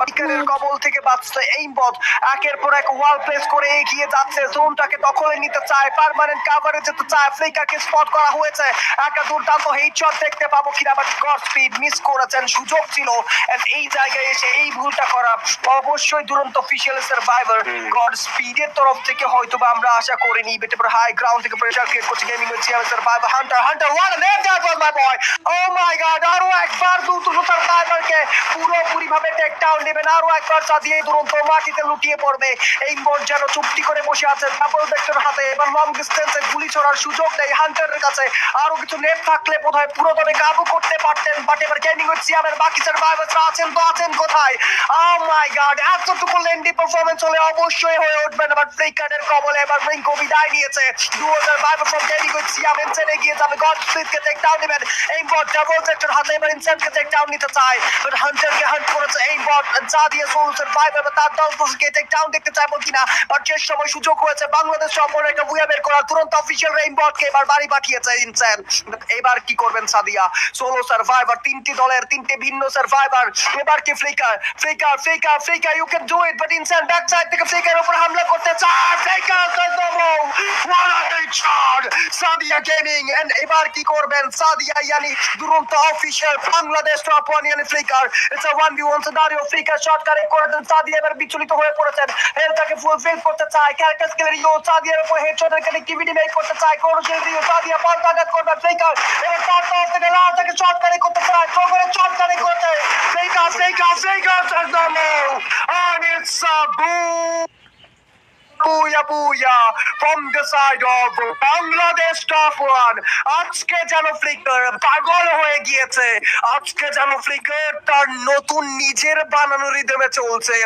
বিকারের কবল থেকে বাঁচতে এইমবট একের পর এক ওয়াল প্লেস করে এগিয়ে যাচ্ছে, জোনটাকে দখলে নিতে চায়, পার্মানেন্ট কাভারে যেতে চায়। ফ্লিকারকে স্পট করা হয়েছে, একটা দুর্দান্ত হেডশট দেখতে পাবো কিনা, বাট গড স্পিড মিস করেছেন, সুযোগ ছিল। এন্ড এই জায়গায় এসে এই ভুলটা করা অবশ্যই দুরন্ত অফিশিয়াল সার্ভাইভার গড স্পিডের তরফ থেকে হয়তো বা আমরা আশা করিনি। বেটে পর হাই গ্রাউন্ড থেকে প্রেসার ক্রিয়েট করছে gaming with survivor hunter. Hunter one name that was my boy. Oh my God, আরো একবার দুটো সার্ভাইভারকে পুরোপুরি ভাবে টেক ডাউন নেবেন, আরো একবার চাঁদিয়ে দুরন্ত মাটিতে লুটিয়ে পড়বে। এই মোড যেন চুপটি করে বসে আছে ডাবল ভেক্টর হাতে, এবার লং ডিস্টেন্সে গুলি ছোড়ার সুযোগ নেই হান্টারের কাছে। আরো কিছু নেট থাকলে বোধহয় পুরো দমে কাবু করতে পারতেন, বাট এবার গেমিং উইথ সিয়ামের বাকি সার্ভাইভাররা আছেন তো আছেন কোথায়? ও মাই গড, এতটুকু লেন্ডি পারফরম্যান্স হলে অবশ্যই হয়ে উঠবেন, বাট ফ্লিকারের কবলে এবার রিঙ্কো বিদায় নিয়েছে। 2000 বাইবার ফ্রম গেমিং উইথ সিয়াম ইনসেনে গিয়ে যাবে, গড স্পিডকে টেক ডাউন নেবেন। এই বট ডাবল ভেক্টর হাতে এবার ইনসেনকে টেক ডাউন নিতে চায়, বাট হান্টারকে হান্ট করেছে এই বট যা দিয়ে সোল সার্ভাইভার তার 10 টেক ডাউন দেখতে চাইবো কিনা, বাট যে সময় সুযোগ হয়েছে বাংলাদেশ সম্পর্কে একটা উইয়া বের করার, তুরন্ত অফিশিয়াল রেইনবটকে এবার বাড়ি পাঠিয়েছে ইনসেন। এবার কি করবেন সাদিয়া? সোলো সার্ভাইভার, তিনটি দলের তিনটি ভিন্ন সার্ভাইভার। এবার কি flicker flicker flicker flicker you can do it, but ইনসেন ব্যাক সাইড থেকে ফ্লিকারের উপর হামলা করতে চায়। ফ্লিকার কদমো what a headshot Sadia gaming. And এবার কি করবেন সাদিয়া? ইয়ানি দুরন্ত অফিশিয়াল বাংলাদেশ টপ ওয়ান ইয়ানি flicker. It's a 1v1 scenario. Flicker shot correct করে দেন, সাদিয়া এবার বিচলিত হয়ে পড়েছেন, হেলথটাকে ফুলফিল করতে চায়। ক্যারেক্টার স্কিলের ইউ সাদিয়ার উপর হেডশটের কানেক্টিভিটি মেক করতে চায়, ক্রোশিয়াল ইউ সাদিয়া বল আঘাত করবে ফ্লিকার। এবার তার তরফ থেকে লালটাকে শট কারেক্ট করতে চায়, থ্রো করে শট কারেক্ট করতে flicker flicker flicker and it's a boom. Booyah booyah from the side of Bangladesh top one. আজকে যেন ফ্লিকার পাগল হয়ে গিয়েছে, আজকে যেন ফ্লিকার তার নতুন নিজের বানানো রিদমে চলছে।